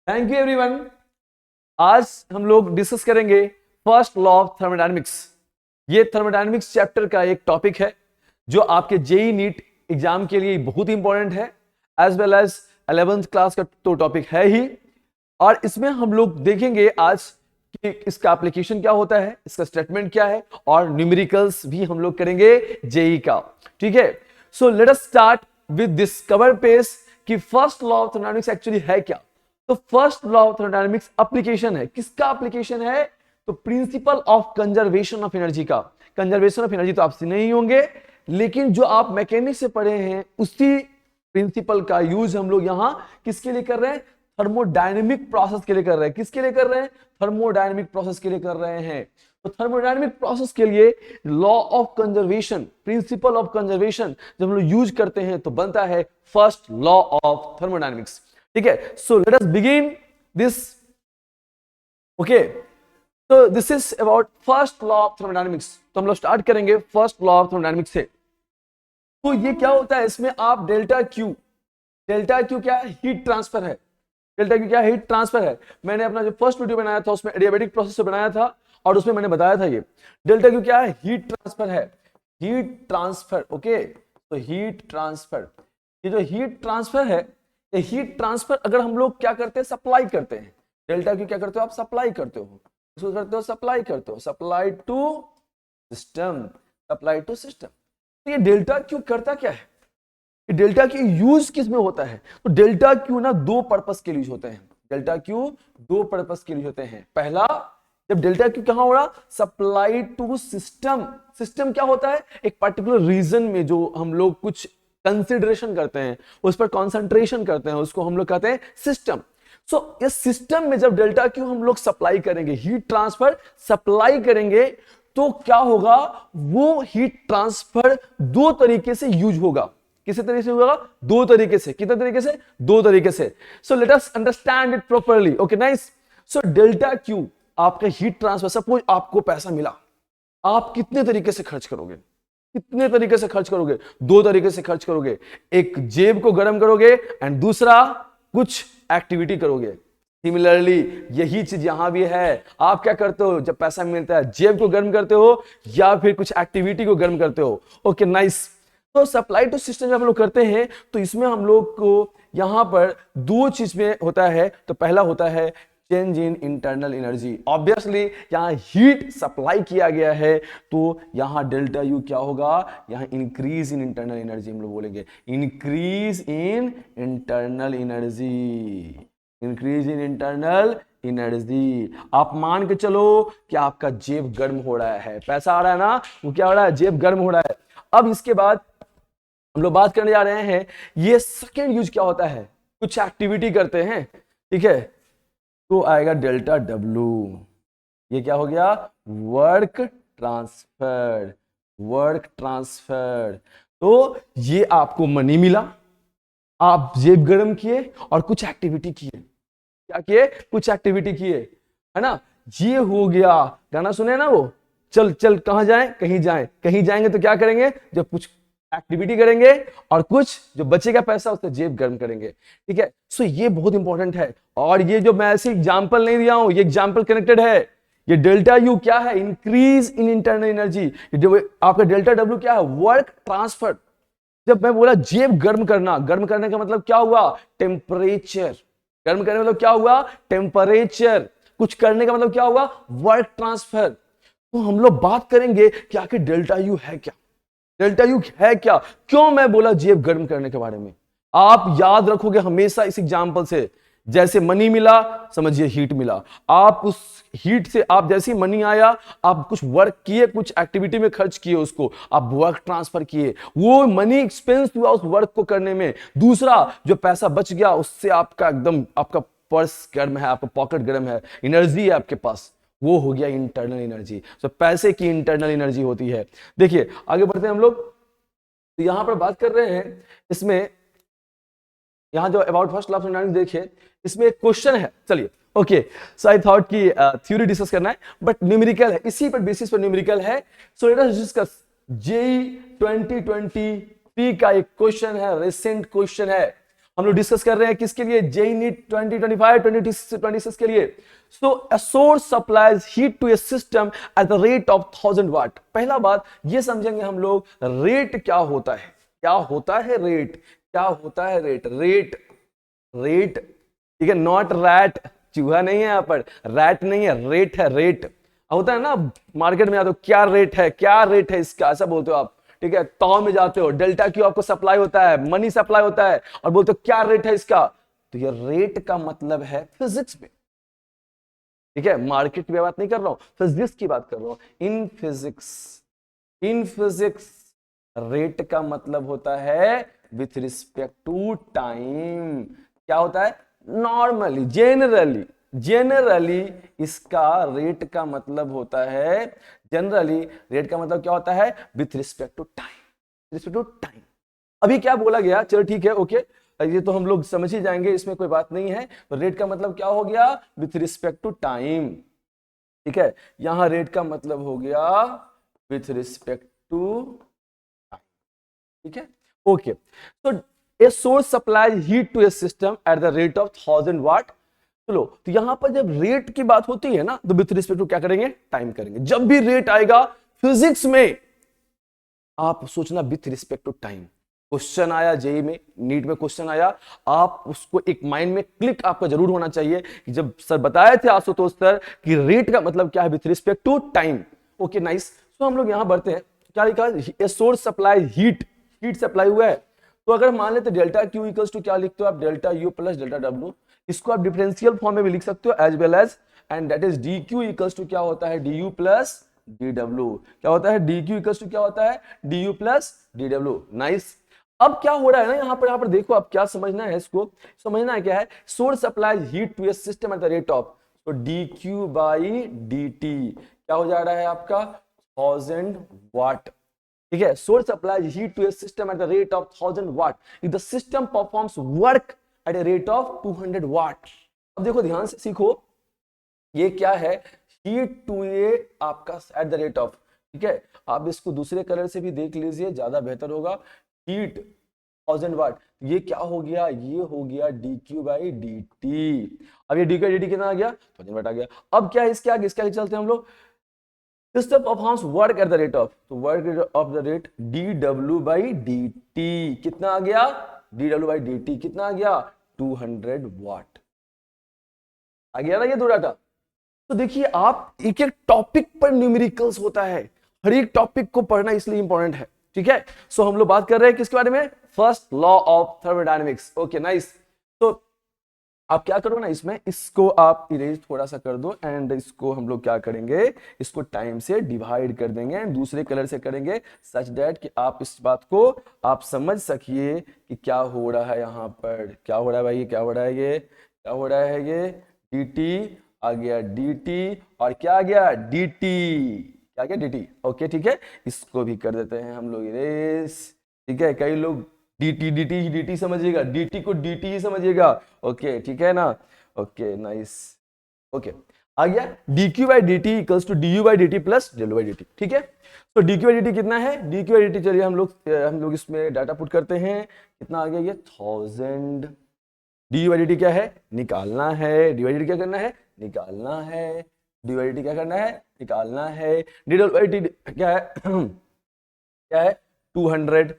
Thank you everyone. आज हम लोग डिस्कस करेंगे फर्स्ट लॉ ऑफ थर्मोडायनेमिक्स। ये थर्मोडायनेमिक्स चैप्टर का एक टॉपिक है जो आपके जेई नीट एग्जाम के लिए बहुत इंपॉर्टेंट है, as well as 11th class का तो टॉपिक है ही। और इसमें हम लोग देखेंगे आज कि इसका एप्लीकेशन क्या होता है, इसका स्टेटमेंट क्या है, और न्यूमेरिकल्स भी हम लोग करेंगे जेई का। ठीक है, so let us start with this cover page कि first law of thermodynamics actually है क्या। तो first law of thermodynamics application है, किसका एप्लीकेशन है? तो principle of conservation of energy का। कंजर्वेशन ऑफ एनर्जी तो आपसे नहीं होंगे, लेकिन जो आप मैकेनिक्स से पढ़े हैं उसी प्रिंसिपल का यूज हम लोग यहां किसके लिए कर रहे हैं? थर्मोडायनेमिक प्रोसेस के लिए कर रहे हैं। किसके लिए कर रहे हैं? थर्मोडायनेमिक प्रोसेस के लिए कर रहे हैं। तो थर्मोडायनेमिक प्रोसेस के लिए law of conservation, principal of conservation जब हम लोग यूज करते हैं तो बनता है फर्स्ट लॉ ऑफ थर्मोडायनेमिक्स। ठीक है, so let us begin this. Okay, तो this is about first law of thermodynamics. तो हम लोग स्टार्ट करेंगे फर्स्ट लॉ ऑफ थर्मोडायनेमिक्स से। तो ये क्या होता है, इसमें आप डेल्टा क्यू क्या है? हीट ट्रांसफर है। डेल्टा क्यू क्या है? हीट ट्रांसफर है। मैंने अपना जो फर्स्ट वीडियो बनाया था उसमें एडियाबैटिक प्रोसेस से बनाया था और उसमें मैंने बताया था ये डेल्टा क्यू क्या है? हीट ट्रांसफर है। Heat transfer, okay. तो हीट ट्रांसफर, ये जो हीट ट्रांसफर है, ये हीट ट्रांसफर अगर हम लोग क्या करते हैं? सप्लाई करते हैं। डेल्टा क्यू क्या करते हो आप? सप्लाई करते हो। इसको करते हो सप्लाई करते हो, supply to system, supply to system. तो ये डेल्टा क्यू करता क्या है? डेल्टा क्यू यूज किस में होता है? तो डेल्टा क्यू ना दो पर्पस के लिए यूज होते हैं। डेल्टा क्यू दो पर्पस के लिए होते हैं। पहला, जब डेल्टा क्यू कहां हो रहा? Supply to system. सिस्टम क्या होता है? एक पर्टिकुलर रीजन में जो हम लोग कुछ कंसिडरेशन करते हैं, उस पर कॉन्सेंट्रेशन करते हैं, उसको हम लोग कहते हैं सिस्टम। सो इस सिस्टम में जब डेल्टा क्यू हम लोग सप्लाई करेंगे, हीट ट्रांसफर सप्लाई करेंगे, तो क्या होगा? वो हीट ट्रांसफर दो तरीके से यूज होगा। किसी तरीके से होगा? दो तरीके से। कितने तरीके से? दो तरीके से। सो let us understand it properly. Okay, nice. So delta Q आपका हीट ट्रांसफर, सपोज आपको पैसा मिला, आप कितने तरीके से खर्च करोगे? कितने तरीके से खर्च करोगे? दो तरीके से खर्च करोगे। एक जेब को गर्म करोगे एंड दूसरा कुछ एक्टिविटी करोगे। सिमिलरली यही चीज यहां भी है। आप क्या करते हो जब पैसा मिलता है? जेब को गर्म करते हो या फिर कुछ एक्टिविटी को गर्म करते हो। Okay, nice. तो सप्लाई टू सिस्टम जब हम लोग करते हैं तो इसमें हम लोग को यहां पर दो चीज में होता है। तो पहला होता है change in internal energy. Obviously यहां हीट सप्लाई किया गया है तो यहां डेल्टा यू क्या होगा? यहां इंक्रीज इन इंटरनल एनर्जी हम लोग बोलेंगे। Increase in internal energy, increase in internal energy. आप मान के चलो कि आपका जेब गर्म हो रहा है, पैसा आ रहा है ना, वो क्या हो रहा है? जेब गर्म हो रहा है। अब इसके बाद हम लोग बात करने जा रहे हैं, ये सेकेंड यूज क्या होता है? कुछ एक्टिविटी करते हैं, ठीक है, तो आएगा डेल्टा डब्ल्यू। ये क्या हो गया? Work transfer, work transfer. तो ये आपको मनी मिला, आप जेब गर्म किए और कुछ एक्टिविटी किए। क्या किए? कुछ एक्टिविटी किए, है ना। ये हो गया, गाना सुने ना वो, चल चल कहां जाएं? कहीं जाएं। कहीं जाएंगे तो क्या करेंगे? जब कुछ एक्टिविटी करेंगे और कुछ जो बचेगा पैसा उससे जेब गर्म करेंगे। ठीक है, सो ये बहुत इंपॉर्टेंट है। और ये जो मैं ऐसे एग्जांपल नहीं दिया हूं, ये एग्जांपल कनेक्टेड है। ये डेल्टा यू क्या है? Increase in internal energy. आपका डेल्टा डब्ल्यू क्या है? Work transfer. जब मैं बोला जेब गर्म करना, गर्म करने का मतलब क्या हुआ? टेम्परेचर। गर्म करने का मतलब क्या हुआ? टेम्परेचर। कुछ करने का मतलब क्या हुआ? Work transfer. तो हम लोग बात करेंगे कि आखिर डेल्टा यू है क्या? डेल्टा यू है क्या? क्यों मैं बोला जेब गर्म करने के बारे में? आप याद रखोगे हमेशा इस एग्जांपल से। जैसे मनी मिला, समझिए हीट मिला। आप उस हीट से, आप जैसे मनी आया, आप कुछ वर्क किए, कुछ एक्टिविटी में खर्च किए, उसको आप वर्क ट्रांसफर किए, वो मनी एक्सपेंस हुआ उस वर्क को करने में। दूसरा जो पैसा बच गया उससे आपका एकदम, आपका पर्स गर्म है, आपका पॉकेट गर्म है, एनर्जी है आपके पास, वो हो गया इंटरनल एनर्जी। तो पैसे की इंटरनल एनर्जी होती है। देखिए आगे बढ़ते हैं हम लोग। तो यहां पर बात कर रहे हैं, इसमें यहां जो about first law of thermodynamics देखिए, इसमें एक क्वेश्चन है। चलिए, ओके, सो आई थॉट कि थ्योरी डिस्कस करना है, बट न्यूमेरिकल है, इसी पर बेसिस पर न्यूमेरिकल है। So let us discuss JEE 2023 का एक क्वेश्चन है, रिसेंट क्वेश्चन है। हम लोग डिस्कस कर रहे हैं किसके लिए, जेई नीट 2025 2026 के लिए। So a source supplies heat to a system at the rate of 1000 watt. पहला बात ये समझेंगे हम लोग, रेट क्या होता है, क्या होता है रेट, क्या होता है रेट, रेट रेट, ठीक है, नॉट रैट, चूहा नहीं है यहाँ पर, रैट नहीं है, रेट है, रेट होता है ना मार्केट में आते हो, क्या रेट है, क्या रेट है इसका, ऐसा बोलते हो आप, ठीक है, ताव में जाते हो, डेल्टा क्यू आपको सप्लाई होता है, मनी सप्लाई होता है और बोलते हो क्या रेट है इसका, तो ये रेट का मतलब है फिजिक्स में, ठीक है, मार्केट में बात नहीं कर रहा हूं, फिजिक्स की बात कर रहा हूं, in physics, in physics rate का मतलब होता है विथ रिस्पेक्ट टू टाइम। क्या होता है, नॉर्मली, जेनरली, जेनरली इसका रेट का मतलब होता है, जनरली रेट का मतलब क्या होता है, with respect to time, respect to time. अभी क्या बोला गया, चलो ठीक है, ओके, ये तो हम लोग समझ ही जाएंगे, इसमें कोई बात नहीं है। तो रेट का मतलब क्या हो गया, विथ रिस्पेक्ट टू टाइम, ठीक है, यहां रेट का मतलब हो गया विथ रिस्पेक्ट टू टाइम, ठीक है, ओके। तो a source supply heat to a system at the rate of 1000 watt. चलो, तो यहां पर जब रेट की बात होती है ना, तो विथ रिस्पेक्ट टू क्या करेंगे, टाइम करेंगे। जब भी रेट आएगा फिजिक्स में, आप सोचना with respect to time. Question आया जेई में, नीट में क्वेश्चन आया, आप उसको एक माइंड में क्लिक आपका जरूर होना चाहिए कि जब सर बताए थे आशुतोष सर कि रेट का मतलब क्या है, with respect to time. Okay nice. तो हम लोग यहां बढ़ते हैं, क्या लिखा है, source supply heat, heat supply हुआ है। तो अगर मान लेते डेल्टा क्यू इक्वल्स टू क्या लिखते हो आप, delta U plus delta W, इसको आप डिफरेंशियल फॉर्म में भी लिख सकते हो as well as, and that is D Q equals to क्या होता है, D U plus D W. क्या होता है, डी क्यू इक्वल्स टू क्या होता है, D U plus D W. Nice. अब क्या हो रहा है ना, यहां पर देखो, आप क्या समझना है, इसको समझना है क्या है, source supply heat to a system at the rate of, तो D Q by D T क्या हो जा रहा है आपका, 1000 वाट, ठीक है। Source supply heat to a system at the rate of 1000 watt if the system performs work at a rate of 200 watt. अब देखो ध्यान से सीखो, ये क्या है, हीट टू ए आपका एट द रेट ऑफ, ठीक है, आप इसको दूसरे कलर से भी देख लीजिए, ज्यादा बेहतर होगा। हीट 1000 वाट, ये क्या हो गया, ये हो गया D Q by D T. अब ये डी क्यू डी टी कितना आ गया, 1000 वाट आ गया। अब क्या है, इसके आगे चलते हैं हम लोग, system performs work at the rate of, तो work of the rate D W by D T कितना आ गया, D W by D T कितना आ गया, 200 वाट आ गया ना ये दो डाटा। तो देखिए आप एक एक टॉपिक पर न्यूमेरिकल्स होता है, हर एक टॉपिक को पढ़ना इसलिए इंपॉर्टेंट है, ठीक है। सो हम लोग बात कर रहे हैं किसके बारे में, first law of thermodynamics. Okay nice. तो आप क्या करो ना, इसमें इसको आप इरेज थोड़ा सा कर दो, एंड इसको हम लोग क्या करेंगे, इसको टाइम से डिवाइड कर देंगे एंड दूसरे कलर से करेंगे, सच दैट कि आप इस बात को आप समझ सकिए कि क्या हो रहा है यहाँ पर, क्या हो रहा है भाई, ये क्या हो रहा है, ये क्या हो रहा है, ये डी टी आ गया, डी टी और क्या आ गया, डी टी, क्या गया, डी टी। ओके ठीक है, इसको भी कर देते हैं हम लोग इरेज, ठीक है। कई लोग dt dt dt समझिएगा, dt को dt ही समझिएगा, ओके ठीक है ना, ओके नाइस, ओके आ गया dq by dt equals to du by dt plus W by dt, ठीक है। तो dq बाई dt कितना है, dq बाई dt, चलिए हम लोग इसमें डाटा पुट करते हैं, कितना आ गया ये 1000। du बाई dt क्या है, निकालना है, du बाई dt क्या करना है, निकालना है, du बाई dt क्या करना है, निकालना है, d बाई dt क्या है क्या है 200।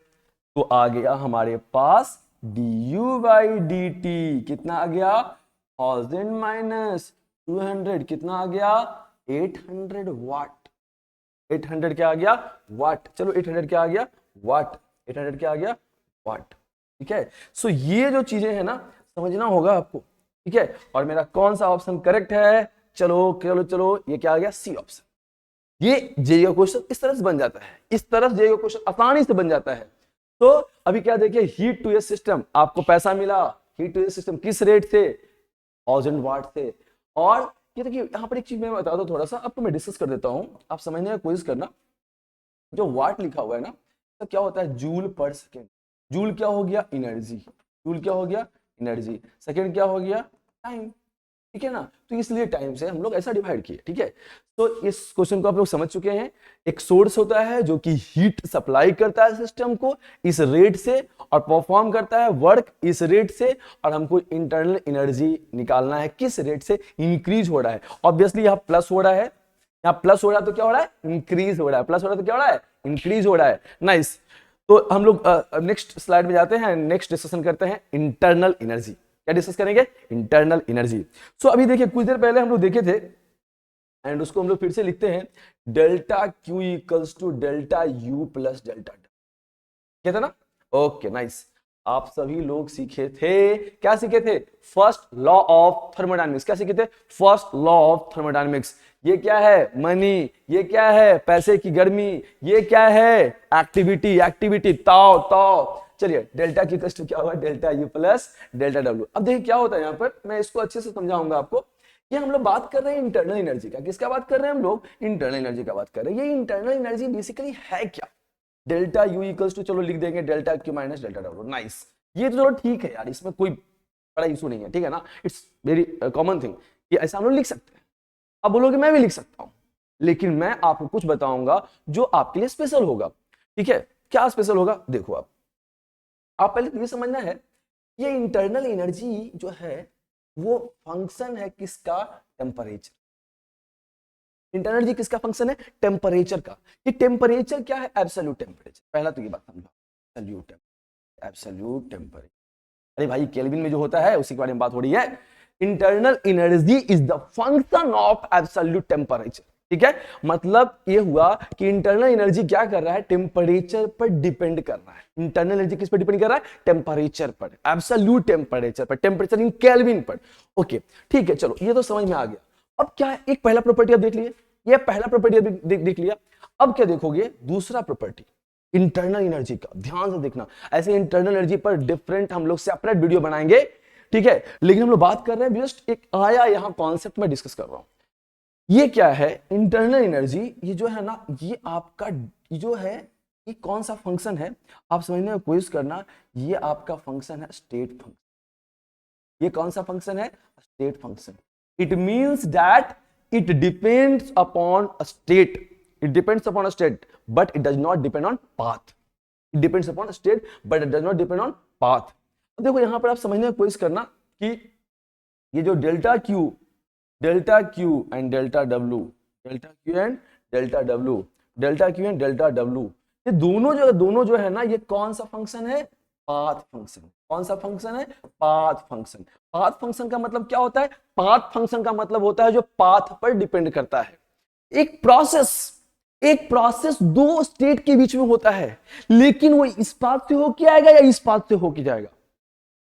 तो आ गया हमारे पास du बाई डी टी कितना आ गया, 1000 माइनस 200 कितना आ गया, 800 वाट। 800 क्या आ गया, वाट, चलो 800 क्या आ गया, वाट, 800 क्या आ गया, वाट, ठीक है। सो ये जो चीजें है ना, समझना होगा आपको, ठीक है। और मेरा कौन सा ऑप्शन करेक्ट है, चलो चलो चलो, ये क्या आ गया, सी ऑप्शन। ये जेईई का क्वेश्चन इस तरह से बन जाता है, इस तरह से जेईई का क्वेश्चन आसानी से बन जाता है। तो अभी क्या देखिए, हीट टू ए सिस्टम, आपको पैसा मिला, हीट टू ए सिस्टम किस रेट से, 1000 वाट से। और ये देखिए यहाँ पर एक चीज मैं बता दूं थोड़ा सा, अब तो मैं डिस्कस कर देता हूं, आप समझने की कोशिश करना। जो वाट लिखा हुआ है ना, तो क्या होता है, जूल पर सेकेंड। जूल क्या हो गया, एनर्जी, जूल क्या हो गया, एनर्जी, सेकेंड क्या हो गया, टाइम। ठीक है ना। तो इसलिए टाइम से हम लोग ऐसा डिवाइड किए, ठीक है। तो इस क्वेश्चन को आप लोग समझ चुके हैं। एक सोर्स होता है जो कि हीट सप्लाई करता है सिस्टम को इस रेट से और परफॉर्म करता है वर्क इस रेट से, और हमको इंटरनल एनर्जी निकालना है किस रेट से इंक्रीज हो रहा है। ऑब्वियसली यहाँ प्लस हो रहा है, यहाँ प्लस हो रहा है तो क्या हो रहा है, इंक्रीज हो रहा है, प्लस हो रहा है तो क्या हो रहा है, इंक्रीज हो रहा है। नाइस। तो हम लोग नेक्स्ट स्लाइड में जाते हैं, नेक्स्ट डिस्कशन करते हैं इंटरनल एनर्जी। क्या डिस्कस करेंगे, इंटरनल एनर्जी। सो अभी देखिए कुछ देर पहले हम लोग देखे थे एंड उसको हम लोग फिर से लिखते हैं, delta Q equals to delta U plus delta T, क्या था ना। Okay nice. आप सभी लोग सीखे थे, क्या सीखे थे, फर्स्ट लॉ ऑफ थर्मोडायनेमिक्स। क्या सीखे थे, फर्स्ट लॉ ऑफ थर्मोडायनेमिक्स। ये क्या है, मनी, ये क्या है, पैसे की गर्मी, ये क्या है, एक्टिविटी, एक्टिविटी, ताव ताव। चलिए डेल्टा की कस्ट क्या हुआ, delta U plus delta W. अब देखिए क्या होता है यहाँ पर, मैं इसको अच्छे से समझाऊंगा आपको। ये हम लोग बात कर रहे हैं इंटरनल एनर्जी का। किसका बात कर रहे हैं हम लोग, इंटरनल एनर्जी का बात कर रहे हैं। ये इंटरनल एनर्जी बेसिकली है क्या, डेल्टा यू इक्वल्स टू, चलो लिख देंगे delta Q minus delta W. Nice, ये तो चलो ठीक है यार, इसमें कोई बड़ा इशू नहीं है, ठीक है ना। इट्स वेरी कॉमन थिंग, ये ऐसा हम लोग लिख सकते हैं। अब बोलोगे मैं भी लिख सकता हूं, लेकिन मैं आपको कुछ बताऊंगा जो आपके लिए स्पेशल होगा, ठीक है। क्या स्पेशल होगा, देखो आप पहले तो ये समझना है, ये इंटरनल एनर्जी जो है वो फंक्शन है किसका, टेम्परेचर। इंटरनल एनर्जी किसका फंक्शन है, टेम्परेचर का। ये टेम्परेचर क्या है, एब्सोल्यूट टेम्परेचर। पहला तो ये बात समझो, एब्सोल्यूट टेम्परेचर। अरे भाई केल्विन में जो होता है उसी के बारे में बात हो रही है। Internal energy is the function of absolute temperature, ठीक है। मतलब ये हुआ कि इंटरनल एनर्जी क्या कर रहा है, टेम्परेचर पर डिपेंड कर रहा है। इंटरनल एनर्जी किस पर डिपेंड कर रहा है, टेम्परेचर पर, एब्सोल्यूट टेम्परेचर पर, टेम्परेचर इन केल्विन पर। ओके ठीक है, चलो ये तो समझ में आ गया। अब क्या है, एक पहला प्रॉपर्टी आप देख लिए, ये पहला प्रॉपर्टी देख लिया। अब क्या देखोगे, दूसरा प्रॉपर्टी इंटरनल एनर्जी का। ध्यान से देखना, ऐसे इंटरनल एनर्जी पर डिफरेंट हम लोग सेपरेट वीडियो बनाएंगे, ठीक है। लेकिन हम लोग बात कर रहे हैं जस्ट एक आया यहां कॉन्सेप्ट में डिस्कस कर रहा हूं। ये क्या है, इंटरनल एनर्जी, ये जो है ना, ये आपका ये जो है, ये कौन सा फंक्शन है आप समझने में कोशिश करना। ये आपका फंक्शन है स्टेट फंक्शन। ये कौन सा फंक्शन है, state function. It means that it depends upon a state, it depends upon a state but it does not depend on path. It depends upon a state but it does not depend on path. देखो यहां पर आप समझने की कोशिश करना कि ये जो delta Q and delta W, delta Q and delta W, delta Q and delta W, ये दोनों जो है ना, ये कौन सा फंक्शन है, पाथ फंक्शन। कौन सा फंक्शन है, पाथ फंक्शन। पाथ फंक्शन का मतलब क्या होता है, पाथ फंक्शन का मतलब होता है जो पाथ पर डिपेंड करता है। एक प्रोसेस दो स्टेट के बीच में होता है, लेकिन वो इस पाथ से होके आएगा या इस पाथ से होके जाएगा।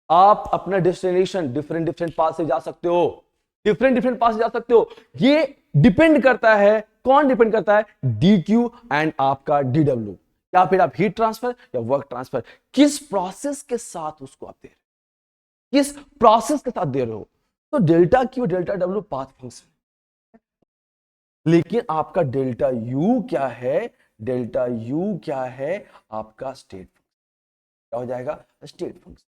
आप अपना डेस्टिनेशन डिफरेंट पाथ से जा सकते हो, डिफरेंट पाथ से जा सकते हो। ये डिपेंड करता है, कौन डिपेंड करता है, डी क्यू एंड आपका डी डब्ल्यू, या फिर आप हीट ट्रांसफर या वर्क ट्रांसफर, किस प्रोसेस के साथ उसको आप दे रहे हो, किस प्रोसेस के साथ दे रहे हो। तो delta Q delta W path function, लेकिन आपका डेल्टा यू क्या है, डेल्टा यू क्या है, आपका स्टेट फंक्शन। क्या हो जाएगा, स्टेट फंक्शन।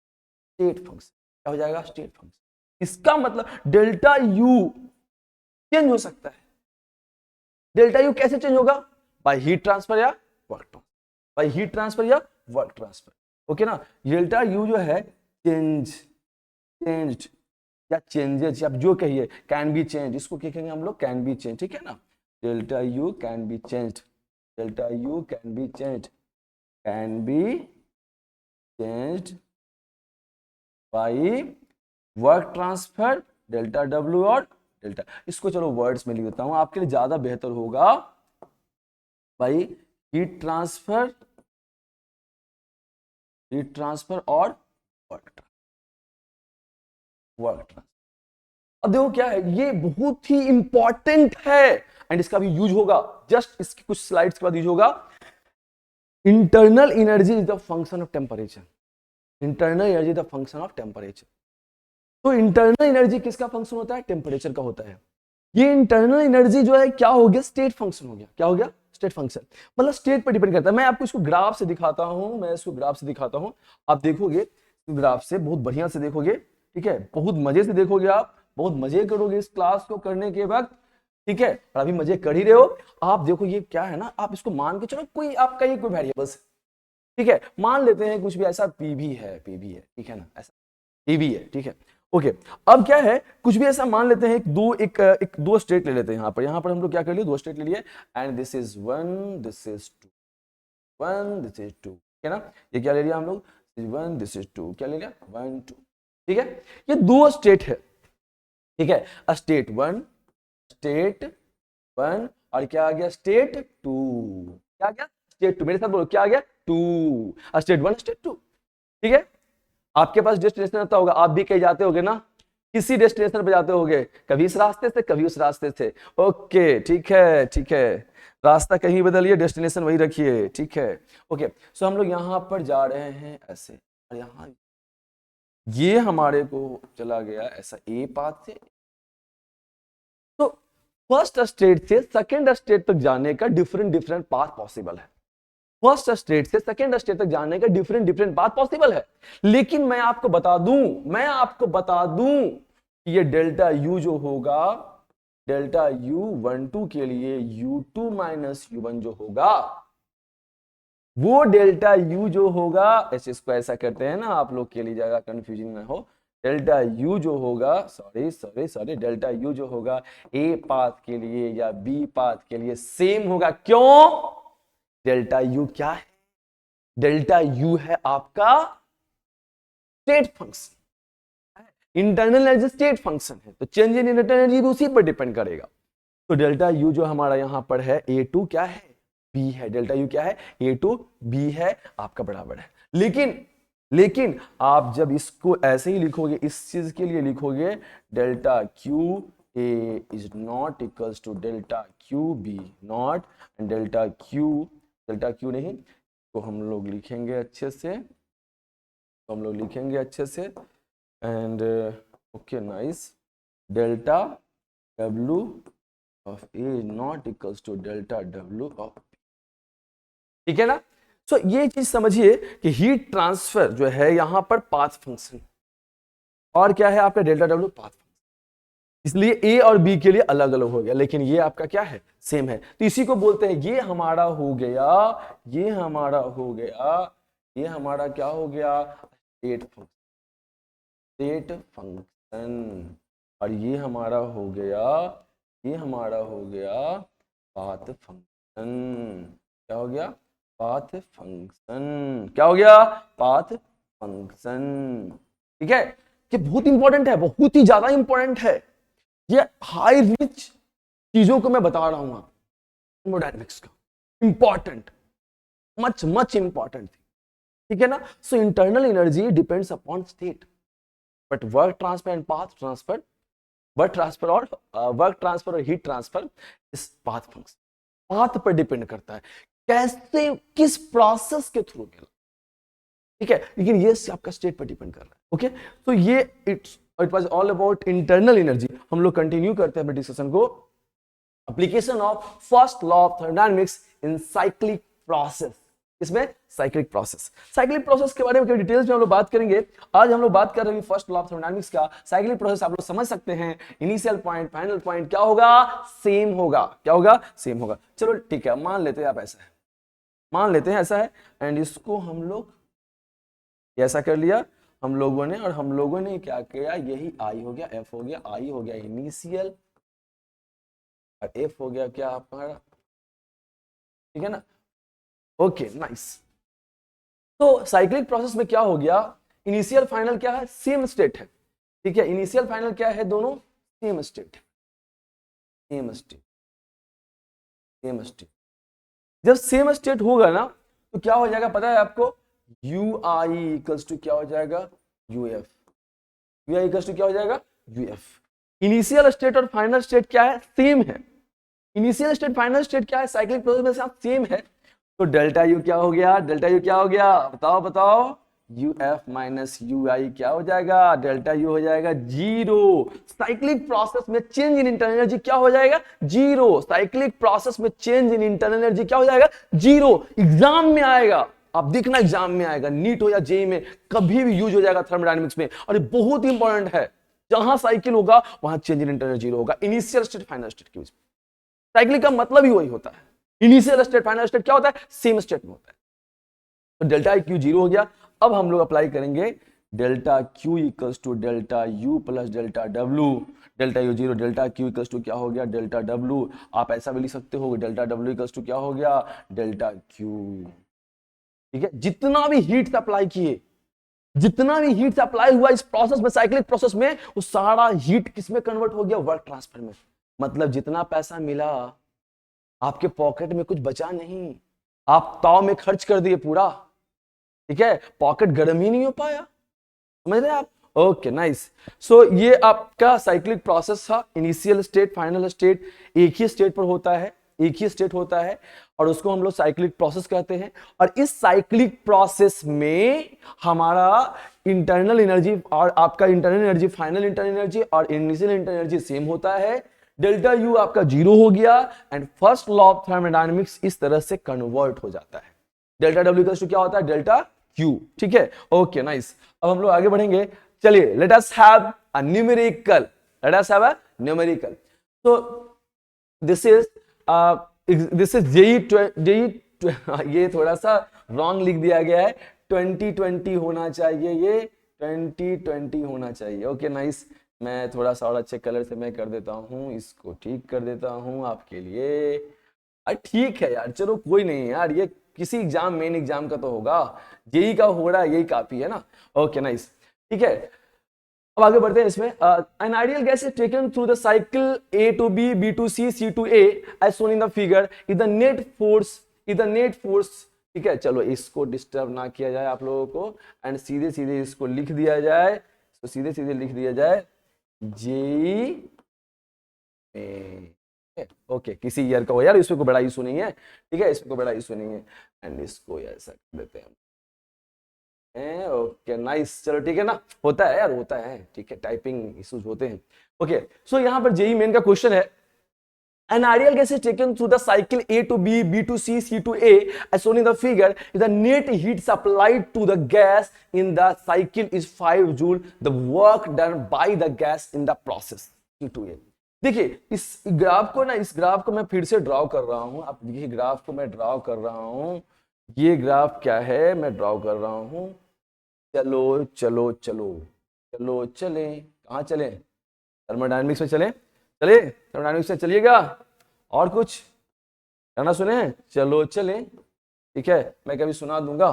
स्टेट फंक्शन क्या हो जाएगा, स्टेट फंक्शन। इसका मतलब डेल्टा यू चेंज हो सकता है। डेल्टा यू कैसे चेंज होगा, बाय हीट ट्रांसफर या work transfer, by heat transfer या वर्क ट्रांसफर। ओके ना, डेल्टा यू जो है चेंज्ड या चेंजेस, आप जो कहिए, कैन बी चेंज, इसको क्या कहेंगे हम लोग, कैन बी चेंज, ठीक है ना। Delta U can be changed, delta U can be changed, can be changed by work transfer, delta W और डेल्टा। इसको चलो वर्ड्स में लिख देता हूं, आपके लिए ज्यादा बेहतर होगा। बाय हीट ट्रांसफर और वर्क ट्रांसफर। अब देखो क्या है, ये बहुत ही इंपॉर्टेंट है एंड इसका भी यूज होगा, जस्ट इसकी कुछ स्लाइड्स के बाद यूज होगा। Internal energy is the function of temperature. Internal energy the function of temperature. तो इंटरनल एनर्जी किसका फंक्शन होता है, टेम्परेचर का होता है। ये इंटरनल एनर्जी जो है क्या हो गया, स्टेट फंक्शन हो गया। क्या हो गया, स्टेट फंक्शन, मतलब स्टेट पर डिपेंड करता है। मैं आपको इसको ग्राफ से दिखाता हूं, आप देखोगे ग्राफ से, बहुत बढ़िया से देखोगे, ठीक है, बहुत मजे से देखोगे आप, बहुत मजे करोगे इस क्लास को करने के वक्त, ठीक है। और अभी मजे कर ही रहे हो। आप देखो ये क्या है ना, आप इसको मान के चलो कोई आपका ये कोई वेरिएबल्स, ठीक है, मान लेते हैं कुछ भी ऐसा पी भी है, ठीक है ना, ऐसा पी भी है, ठीक है, ओके। अब क्या है, कुछ भी ऐसा मान लेते हैं, एक दो स्टेट ले लेते हैं। यहाँ पर हम लोग क्या कर लिए, दो स्टेट ले लिए, and this is 1, this is 2, 1, this is 2, ठीक है ना। ये क्या ले लिया हम लोग, 1, दिस इज 2, क्या ले लिया, 1, 2, ठीक है। ये दो स्टेट है, ठीक है, स्टेट 1, स्टेट 1, और क्या आ गया, स्टेट 2, क्या आ गया, स्टेट 2, मेरे साथ बोलो क्या आ गया, 2, स्टेट 1, स्टेट 2, ठीक है। आपके पास डेस्टिनेशन रहता होगा, आप भी कहीं जाते होगे ना, किसी डेस्टिनेशन पे जाते होगे, कभी इस रास्ते से कभी उस रास्ते से, ओके, ठीक है, ठीक है, रास्ता कहीं बदलिए, डेस्टिनेशन वही रखिए, ठीक है, ओके। सो हम लोग यहाँ पर जा रहे हैं ऐसे, और यहाँ ये हमारे को चला गया ऐसा ए पाथ से। तो फर्स्ट स्टेट से सेकेंड स्टेट तक जाने का डिफरेंट पाथ पॉसिबल है, फर्स्ट स्टेट से सेकेंड स्टेट तक जाने का डिफरेंट पाथ पॉसिबल है। लेकिन मैं आपको बता दूं कि ये डेल्टा यू जो होगा, डेल्टा यू 1 2 के लिए u2 माइनस u1 जो होगा, वो डेल्टा यू जो होगा, ऐसे इसको ऐसा करते हैं ना आप लोग के लिए, ज्यादा कंफ्यूजन ना हो, डेल्टा यू जो होगा, सॉरी डेल्टा यू जो होगा ए पाथ के लिए या बी पाथ के लिए सेम होगा। क्यों, डेल्टा यू क्या है, डेल्टा यू है आपका state function, internal energy state function है, तो चेंज इन इंटरनल एनर्जी भी उसी पर डिपेंड करेगा। तो डेल्टा यू जो हमारा यहां पर है A2 क्या है, B है, डेल्टा यू क्या है, A2 B है, आपका बराबर है। लेकिन आप जब इसको ऐसे ही लिखोगे, इस चीज के लिए लिखोगे delta Q A is not equals to delta Q B not, and delta Q नहीं, तो हम लोग लिखेंगे अच्छे से, and okay nice, delta W of A not equals to delta W of, ठीक है ना। सो ये चीज समझिए कि हीट ट्रांसफर जो है यहां पर पाथ फंक्शन, और क्या है आपका डेल्टा W पाथ फंक्शन, इसलिए A और B के लिए अलग अलग हो गया, लेकिन ये आपका क्या है, सेम है। तो इसी को बोलते हैं, ये हमारा हो गया, ये हमारा क्या हो गया, स्टेट फंक्शन, और ये हमारा हो गया पाथ फंक्शन, क्या हो गया, पाथ फंक्शन, क्या हो गया, पाथ फंक्शन, ठीक है। ये बहुत इंपॉर्टेंट है, बहुत ही ज्यादा इंपॉर्टेंट है, ये हाई रिच चीजों को मैं बता रहा हूं थर्मोडायनेमिक्स का, इंपॉर्टेंट, मच इंपॉर्टेंट, ठीक है ना। So internal energy depends upon state, but work transfer and path transfer, work transfer और हीट ट्रांसफर इस पाथ फंक्शन, पाथ पर डिपेंड करता है, कैसे किस प्रोसेस के थ्रू मिला, ठीक है। लेकिन ये आपका स्टेट पर डिपेंड कर रहा है, ओके। तो ये it was all about internal energy. हम लोग कंटिन्यू करते हैं अपने डिस्कशन को, application of first law of thermodynamics in cyclic process, इसमें साइक्लिक प्रोसेस के बारे में डिटेल्स में हम लोग बात करेंगे। आज हम लोग बात कर रहे हैं फर्स्ट लॉ ऑफ थर्मोडायनामिक्स का। साइक्लिक प्रोसेस आप लोग समझ सकते हैं, इनिशियल पॉइंट फाइनल पॉइंट क्या होगा, सेम होगा, क्या होगा, सेम होगा। चलो ठीक है, मान लेते हैं आप ऐसा है, मान लेते हैं ऐसा है, एंड इसको हम लोग ऐसा कर लिया हम लोगों ने, और हम लोगों ने क्या किया, यही आई हो गया, एफ हो गया, आई हो गया इनिशियल, और एफ हो गया क्या हमारा, ठीक है ना, ओके नाइस। तो साइक्लिक प्रोसेस में क्या हो गया, इनिशियल फाइनल क्या है, सेम स्टेट है, ठीक है, इनिशियल फाइनल क्या है, दोनों सेम स्टेट, जब सेम स्टेट होगा ना तो क्या हो जाएगा पता है आपको, यू आई इक्वल्स टू क्या हो जाएगा, UF, U I equals to क्या हो जाएगा, यूएफ। इनिशियल स्टेट और फाइनल स्टेट क्या है, सेम है, इनिशियल स्टेट फाइनल स्टेट क्या है, साइक्लिक प्रोसेस में साथ सेम है। तो डेल्टा यू क्या हो गया, बताओ, यू एफ माइनस यू आई क्या हो जाएगा, डेल्टा यू हो जाएगा जीरो। साइक्लिक प्रोसेस में चेंज इन इंटरनल एनर्जी क्या हो जाएगा, जीरो। साइक्लिक प्रोसेस में चेंज इन इंटरनल एनर्जी क्या हो जाएगा, जीरो। एग्जाम में आएगा, आप देखना एग्जाम में आएगा, नीट हो या जेई में कभी भी यूज हो जाएगा थर्मोडायनामिक्स में, और ये बहुत इंपॉर्टेंट है, जहां साइकिल होगा वहां चेंज इन इंटरनल जीरो होगा, इनिशियल स्टेट फाइनल स्टेट के बीच। साइकिल का मतलब ही वही होता है, इनिशियल स्टेट फाइनल स्टेट क्या होता है, सेम स्टेट में होता है। तो डेल्टा आई क्यू जीरो हो गया। अब हम लोग अप्लाई करेंगे delta Q equals to delta U plus delta W. Delta U zero, delta Q equals to क्या हो गया, डेल्टा डब्ल्यू। आप ऐसा भी लिख सकते हो, डेल्टा डब्ल्यू इक्वल्स टू क्या हो गया, डेल्टा क्यू। ठीक है, जितना भी हीट अप्लाई किए, जितना भी हीट अप्लाई हुआ इस प्रोसेस में, साइक्लिक प्रोसेस में, वो सारा हीट किसमें कन्वर्ट हो गया, वर्क ट्रांसफर में। मतलब जितना पैसा मिला आपके पॉकेट में कुछ बचा नहीं, आप ताव में खर्च कर दिए पूरा। ठीक है, पॉकेट गर्म ही नहीं हो पाया, समझ रहे हैं आप। Okay nice. सो ये आपका साइक्लिक प्रोसेस था, इनिशियल स्टेट फाइनल स्टेट एक ही स्टेट पर होता है, एक ही स्टेट होता है, और उसको हम लोग साइक्लिक प्रोसेस कहते हैं। और इस साइक्लिक प्रोसेस में हमारा इंटरनल एनर्जी और आपका internal energy, final internal energy और इनिशियल इंटरनल एनर्जी सेम होता है। डेल्टा यू आपका जीरो हो गया and first law of thermodynamics इस तरह से कन्वर्ट हो जाता है। डेल्टा डब्ल्यू का क्या होता है, डेल्टा क्यू। ठीक है, ओके नाइस। अब हम लोग आगे बढ़ेंगे, चलिए let us have a numerical, let us have a numerical. तो दिस इज जेई, ये थोड़ा सा रॉन्ग लिख दिया गया है, 2020 होना चाहिए, ये 2020 होना चाहिए। ओके नाइस, मैं थोड़ा सा और अच्छे कलर से मैं कर देता हूँ, इसको ठीक कर देता हूँ आपके लिए। ठीक है यार, चलो कोई नहीं यार, ये किसी एग्जाम, मेन एग्जाम का तो होगा, जेई का हो रहा है, यही काफी है ना। ओके नाइस, ठीक है। अब आगे बढ़ते हैं इसमें। An ideal gas is taken through the cycle A to B, B to C, C to A as shown in the figure. Is the net force, is the net force. ठीक है, चलो इसको डिस्टर्ब ना किया जाए आप लोगों को, एंड सीधे सीधे इसको लिख दिया जाए, तो सीधे सीधे लिख दिया जाए जेई। ओके, किसी ईयर का हो यार, इसमें कोई बड़ा इशू नहीं है। ठीक है, इसमें कोई बड़ा इशू नहीं है, एंड इसको ऐसा कर देते हैं। ओके नाइस, चलो ठीक है ना, होता है यार, होता है। ठीक है, टाइपिंग इश्यूज होते हैं। ओके, सो यहां पर जेई मेन का क्वेश्चन है, an ideal gas is taken through the cycle A to B, B to C, C to A as shown in the figure. If the net heat supplied to the gas in the cycle is 5 joule, the work done by the gas in the process C to A. देखिए इस graph को ना, इस graph को मैं फिर से draw कर रहा हूं। आप देखिए, ग्राफ को मैं ड्रॉ कर रहा हूं, ये ग्राफ क्या है, मैं ड्रॉ कर रहा हूं। चलो चलो चलो चलो, चले कहाँ चले, थर्मोडायनामिक्स में चले, चले थर्मोडायनामिक्स में चलिएगा। और कुछ गाना सुने, चलो चले। ठीक है, मैं कभी सुना दूंगा,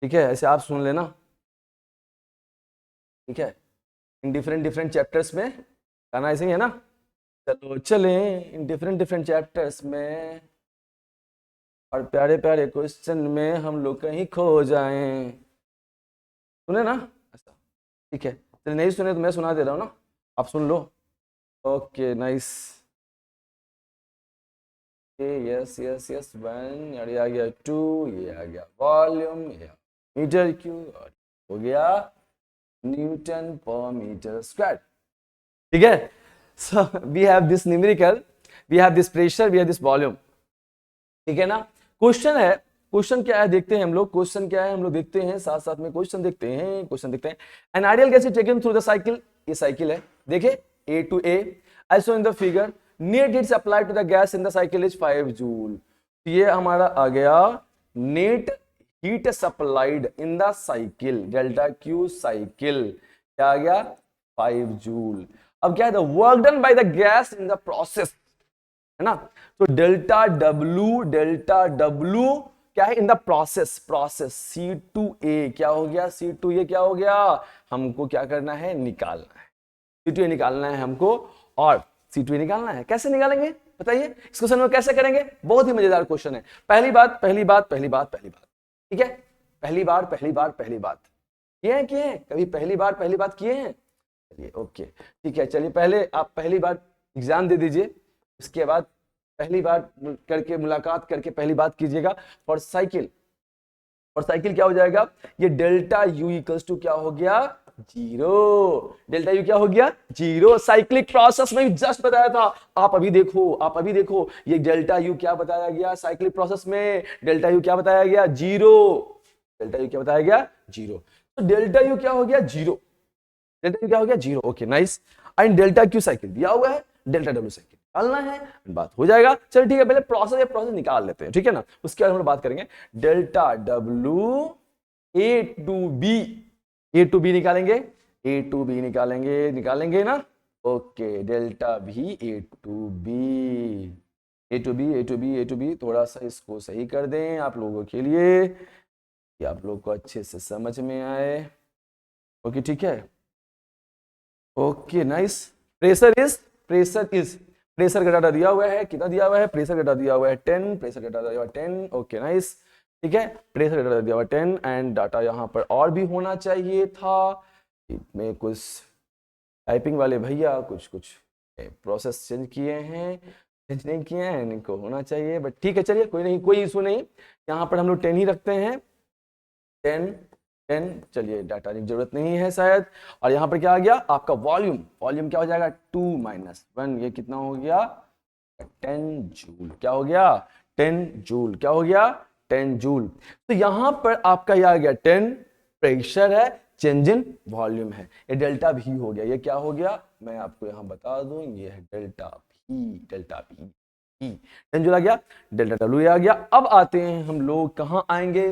ठीक है, ऐसे आप सुन लेना। ठीक है, इन डिफरेंट डिफरेंट चैप्टर्स में गाना ऐसे ही है ना, चलो चले इन डिफरेंट डिफरेंट चैप्टर्स में, और प्यारे प्यारे क्वेश्चन में हम लोग कहीं खो जाएं। सुने ना ऐसा, ठीक है। चलिए नहीं सुने तो मैं सुना दे रहा हूँ ना, आप सुन लो। Okay nice, yes yes yes, 1, ये आ गया 2, ये आ गया वॉल्यूम, ये मीटर क्यू, और हो गया न्यूटन पर मीटर स्क्वायर। ठीक है, so we have this numerical, we have this pressure, we have this volume. ठीक है ना। क्वेश्चन है, क्वेश्चन क्या है देखते हैं हम लोग, क्वेश्चन क्या है हम लोग देखते हैं, साथ साथ में क्वेश्चन देखते हैं, क्वेश्चन देखते हैं। An ideal gas is taken through the cycle, ये साइकिल है, देखिए A to A as shown in the figure. Net heat applied to the gas in the cycle is 5 joule. ये हमारा आ गया net heat supplied in the cycle, delta Q cycle क्या आ गया, 5 जूल। अब क्या है, the work done by the gas in the process, है ना। तो डेल्टा डब्ल्यू क्या है, in the process, process C to A क्या हो गया, सी टू ए क्या हो गया, हमको क्या करना है, निकालना है, सी टू ए निकालना है हमको। और सी टू ए निकालना है, कैसे निकालेंगे बताइए, इस क्वेश्चन में कैसे करेंगे, बहुत ही मजेदार क्वेश्चन है। पहली बात, ठीक है, पहली बात किए हैं कभी, पहली बात किए हैं, चलिए ओके ठीक है। चलिए पहले आप पहली बार एग्जाम दे दीजिए, इसके बाद पहली बार करके मुलाकात करके पहली बात कीजिएगा। फॉर साइकिल, और साइकिल क्या हो जाएगा, ये डेल्टा यू इक्वल्स टू क्या हो गया, जीरो। डेल्टा यू क्या हो गया, जीरो। साइक्लिक प्रोसेस में जस्ट बताया था, आप अभी देखो ये डेल्टा यू क्या बताया गया साइक्लिक प्रोसेस में, डेल्टा यू क्या बताया गया, जीरो। डेल्टा यू क्या बताया गया, जीरो। तो डेल्टा यू क्या हो गया, जीरो। डेल्टा क्यू क्या हो गया 0, okay nice. And delta Q cycle दिया हुआ है, डेल्टा डब्ल्यू साइकिल निकालना है, बात हो जाएगा। चलो ठीक है, पहले प्रोसेस निकाल लेते हैं, ठीक है ना, उसके बाद हम बात करेंगे। Delta W A to B निकालेंगे, ए टू बी निकालेंगे ना, ओके। डेल्टा भी ए टू बी थोड़ा सा इसको सही कर दें आप लोगों के लिए कि आप लोग को अच्छे से समझ में आए, ओके ठीक है, ओके नाइस। प्रेशर का डाटा दिया हुआ है, कितना दिया हुआ है, प्रेशर का डाटा दिया हुआ है 10, प्रेशर का डाटा दिया हुआ है 10, ओके नाइस, ठीक है। प्रेशर का डाटा दिया हुआ है 10 एंड डाटा यहाँ पर और भी होना चाहिए था, इसमें कुछ टाइपिंग वाले भैया कुछ प्रोसेस चेंज किए हैं, चेंज नहीं किए हैं, इनको होना चाहिए, बट ठीक है चलिए, कोई नहीं, कोई इशू नहीं। यहाँ पर हम लोग 10 ही रखते हैं, 10 चलिए, डाटा की जरूरत नहीं है शायद। और यहाँ पर क्या आ गया आपका वॉल्यूम क्या हो जाएगा 2 - 1, ये कितना हो गया 10 जूल, क्या हो गया 10 जूल, क्या हो गया 10 जूल। तो यहाँ पर आपका ये आ गया 10 प्रेशर है, चेंज इन वॉल्यूम है, ये डेल्टा भी हो गया, ये क्या हो गया मैं आपको यहाँ बता दूं, ये है डेल्टा भी 10 जूल आ गया, डेल्टा डब्ल्यू आ गया। अब आते हैं हम लोग कहाँ आएंगे,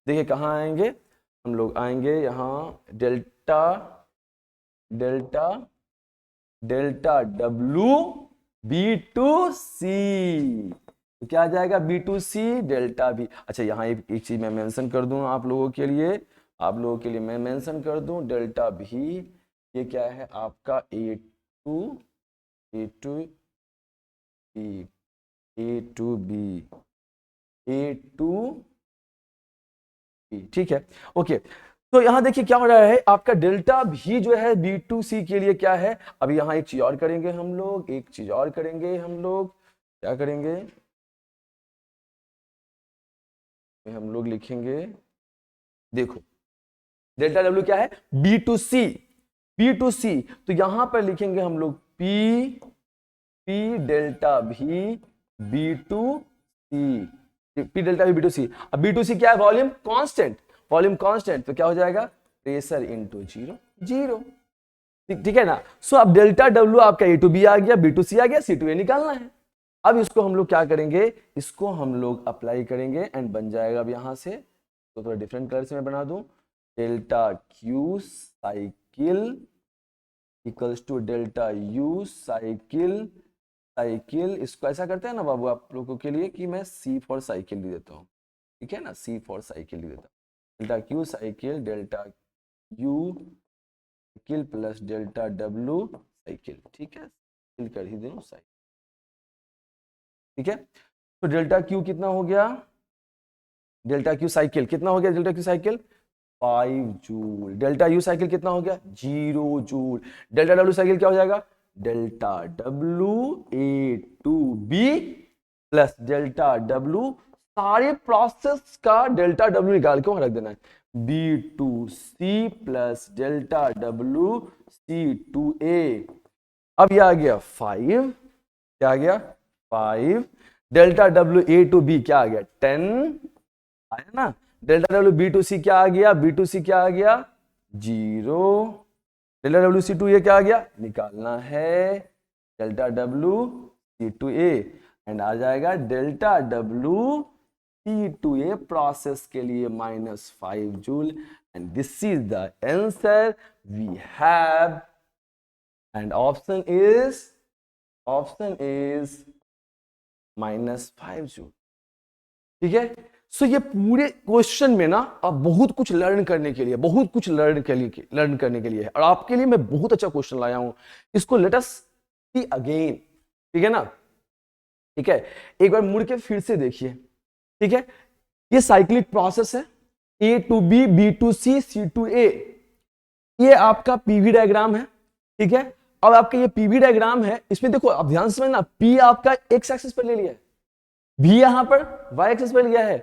देखिए कहाँ आएंगे हम लोग, आएंगे यहाँ डेल्टा डब्ल्यू B2C, तो क्या आ जाएगा B2C डेल्टा भी। अच्छा यहाँ एक चीज मैं मेंशन कर दूं आप लोगों के लिए, मैं मेंशन कर दूं, डेल्टा भी ये क्या है आपका A2B, ठीक है, ओके। तो यहां देखिए क्या हो रहा है, आपका डेल्टा भी जो है B2C के लिए क्या है, अभी यहां एक चीज और करेंगे हम लोग, क्या करेंगे, हम लोग लिखेंगे, देखो डेल्टा डब्ल्यू क्या है B2C, तो यहां पर लिखेंगे हम लोग P डेल्टा भी B2C, P डेल्टा भी B2C। अब B2C क्या है, वॉल्यूम कांस्टेंट, तो क्या हो जाएगा प्रेशर इनटू 0, ठीक है ना। सो अब डेल्टा डब्ल्यू आपका A2B आ गया, B2C आ गया, C2A निकालना है। अब इसको हम लोग क्या करेंगे, इसको हम लोग अप्लाई करेंगे एंड बन जाएगा अब यहां से, तो थोड़ा डिफरेंट कलर से मैं बना दूं, delta Q cycle equals to delta U cycle, इसको ऐसा करते हैं ना बाबू आप लोगों के लिए कि मैं C फॉर साइकिल लिख देता हूँ, ठीक है ना, C फॉर साइकिल लिख देता हूँ, delta Q cycle, delta U cycle plus delta W cycle, ठीक है, साइकिल कर ही दूं साइकिल, ठीक है। तो डेल्टा क्यू कितना हो गया, डेल्टा क्यू साइकिल कितना हो गया, delta Q cycle 5 joule, delta U cycle कितना हो गया 0 जूल, डेल्टा डब्ल्यू साइकिल क्या हो जाएगा, delta W A2B plus delta W, सारे प्रोसेस का डेल्टा डब्ल्यू निकाल के वहां रख देना है, B2C plus delta W C2A। अब यह आ गया 5, क्या आ गया 5, डेल्टा डब्ल्यू A2B क्या आ गया 10 आया ना, डेल्टा डब्ल्यू B2C क्या आ गया, B2C क्या आ गया 0, डेल्टा डब्ल्यू C2A क्या आ गया निकालना है, डेल्टा डब्ल्यू C2A एंड आ जाएगा डेल्टा डब्ल्यू C2A प्रोसेस के लिए -5 joule and this is the answer we have and option is -5 joule, ठीक है। सो ये पूरे क्वेश्चन में ना आप बहुत कुछ लर्न करने के लिए है, और आपके लिए मैं बहुत अच्छा क्वेश्चन लाया हूं, इसको लेट अस सी अगेन, ठीक है ना, ठीक है, एक बार मुड़ के फिर से देखिए, ठीक है। ये साइक्लिक प्रोसेस है, A2B B2C C2A, ये आपका पीवी डायग्राम है, ठीक है। अब आपका ये पीवी डायग्राम है, इसमें देखो अब ध्यान से समझना, P आपका x एक्सिस पर ले लिया है, B यहां पर y एक्सिस पर लिया है,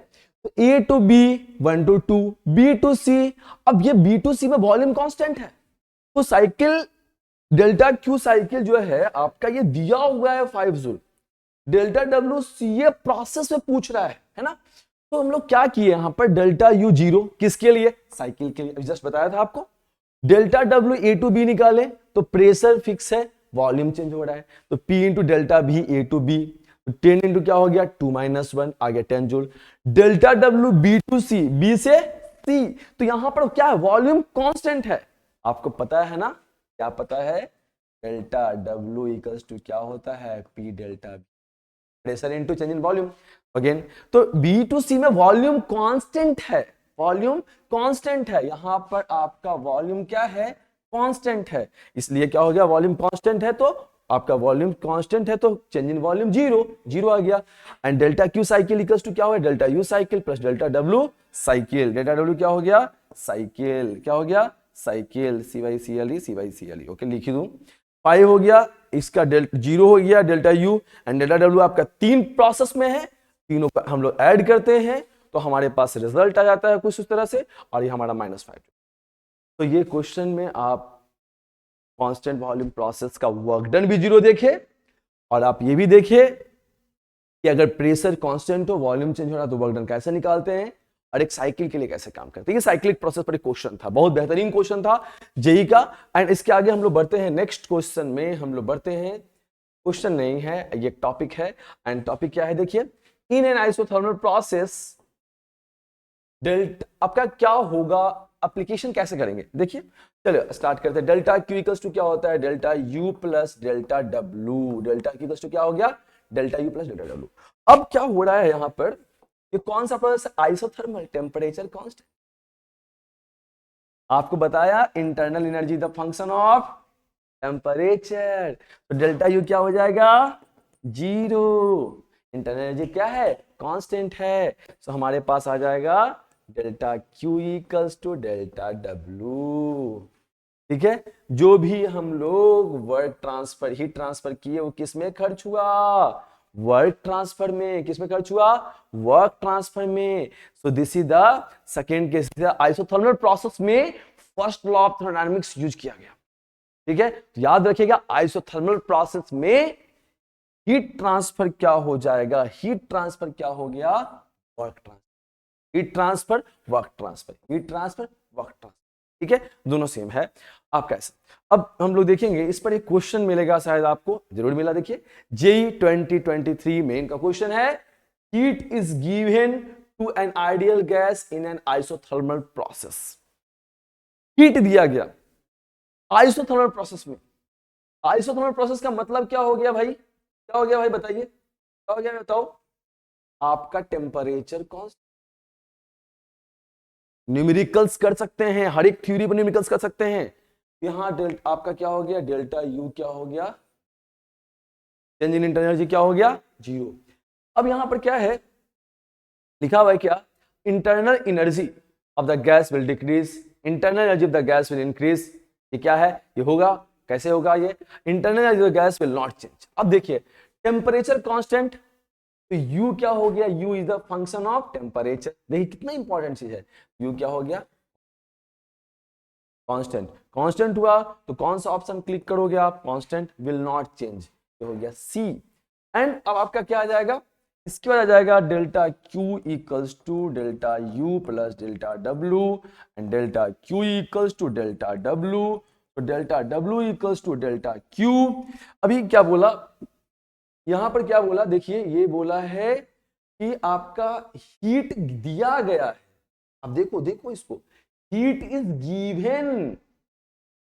तो A2B 1 to 2, B2C, अब ये B2C में वॉल्यूम कांस्टेंट है, तो साइकिल डेल्टा क्यू साइकिल जो है आपका ये दिया हुआ है 5 जूल, डेल्टा डब्ल्यू ये प्रोसेस में पूछ रहा है ना। तो हम लोग क्या किए यहां पर, डेल्टा यू 0 किसके लिए, साइकिल के लिए, जस्ट बताया था आपको, delta W A to B निकाले तो प्रेशर फिक्स है, वॉल्यूम चेंज हो रहा है, तो P इंटू डेल्टा भी ए टू बी, 10 इंटू क्या हो गया 2 - 1 आ गया 10 joule. Delta W B to C, B से सी, तो यहां पर क्या है वॉल्यूम कांस्टेंट है, आपको पता है ना, क्या पता है, डेल्टा डब्ल्यू इक्वल्स टू क्या होता है P delta B, pressure into change in volume again. तो बी टू सी में वॉल्यूम कांस्टेंट है, वॉल्यूम कांस्टेंट है, यहां पर आपका वॉल्यूम क्या है कांस्टेंट है, इसलिए क्या हो गया वॉल्यूम कांस्टेंट है, तो आपका वॉल्यूम कांस्टेंट है तो change in volume zero, zero आ गया। And delta Q cycle equals to क्या हो गया delta U cycle plus delta W cycle, delta W क्या हो गया साइकिल, क्या हो गया साइकिल, cy ओके लिख दूं, पाई हो गया, इसका जीरो हो गया delta you and delta W, आपका 3 प्रोसेस में है, तीनों का हम लोग ऐड करते हैं तो हमारे पास रिजल्ट आ जाता है कुछ इस तरह से, और ये हमारा -5। तो ये क्वेश्चन में आप कांस्टेंट वॉल्यूम प्रोसेस का वर्क डन भी जीरो देखे, और आप ये भी देखे कि अगर प्रेशर कांस्टेंट हो वॉल्यूम चेंज हो रहा तो वर्क डन कैसे निकालते हैं, और एक साइकिल के लिए कैसे काम करते हैं। ये साइक्लिक प्रोसेस पर एक क्वेश्चन था, बहुत बेहतरीन क्वेश्चन था जेई का। एंड इसके आगे हम लोग बढ़ते हैं नेक्स्ट क्वेश्चन में, हम लोग बढ़ते हैं, क्वेश्चन नहीं है ये टॉपिक है, एंड टॉपिक क्या है देखिए, इन एन आइसोथर्मल प्रोसेस डेल्टा, आपका क्या होगा, एप्लीकेशन कैसे करेंगे देखिए, चलो स्टार्ट करते हैं। डेल्टा क्यू इक्वल्स टू क्या होता है delta U plus delta W, delta Q equals to क्या हो गया delta U plus delta W. अब क्या हो रहा है यहां पर, ये कौन सा प्रोसेस आइसोथर्मल, टेम्परेचर कांस्टेंट, आपको बताया internal energy the function of temperature, तो डेल्टा यू क्या हो जाएगा जीरो, इंटरनल एनर्जी क्या है कांस्टेंट है, तो हमारे पास आ जाएगा delta Q equals to delta W. ठीक है, जो भी हम लोग वर्क ट्रांसफर हीट ट्रांसफर किए वो किस में खर्च हुआ, वर्क ट्रांसफर में, किसमें खर्च हुआ वर्क ट्रांसफर में। So this is the second case, isothermal process में first law of thermodynamics use किया गया। ठीक है, तो याद रखिएगा आइसोथर्मल प्रोसेस में हीट ट्रांसफर क्या हो जाएगा, हीट ट्रांसफर क्या हो गया work transfer, heat transfer work transfer, heat transfer work transfer. ठीक है, दोनों सेम है आपका ऐसा। अब हम लोग देखेंगे इस पर एक क्वेश्चन मिलेगा, शायद आपको जरूर मिला, देखिए जेई 2023 में इनका क्वेश्चन है, heat is given to an ideal gas in an isothermal process, heat दिया गया आइसोथर्मल प्रोसेस में, आइसोथर्मल प्रोसेस का मतलब क्या हो गया भाई, क्या हो गया भाई बताइए, क्या हो गया बताओ, आपका टेम्परेचर कांस्टेंट, न्यूमेरिकल्स कर सकते हैं, हर एक थ्योरी पर न्यूमेरिकल्स कर सकते हैं, यहां आपका क्या हो गया डेल्टा यू क्या हो गया, चेंज इन इंटरनल एनर्जी क्या हो गया जीरो। अब यहां पर क्या है लिखा हुआ है, क्या internal energy of the gas will decrease, internal energy of the gas will increase, ये क्या है, ये होगा, कैसे होगा ये, internal energy of the gas will not change. अब देखिए टेम्परेचर कांस्टेंट, तो U क्या हो गया, U is the function of temperature, देखिए कितना इंपॉर्टेंट चीज है, U क्या हो गया कांस्टेंट, कांस्टेंट हुआ तो कौन सा ऑप्शन क्लिक करोगे आप, कांस्टेंट विल नॉट चेंज, ये हो गया C। एंड अब आपका क्या आ जाएगा, इसके बाद आ जाएगा delta Q equals to delta U plus delta W, and delta Q equals to delta W, तो delta W equals to delta Q। अभी क्या बोला यहां पर, क्या बोला देखिए, ये बोला है कि आपका हीट दिया गया है, अब देखो देखो इसको, हीट इज गिवन,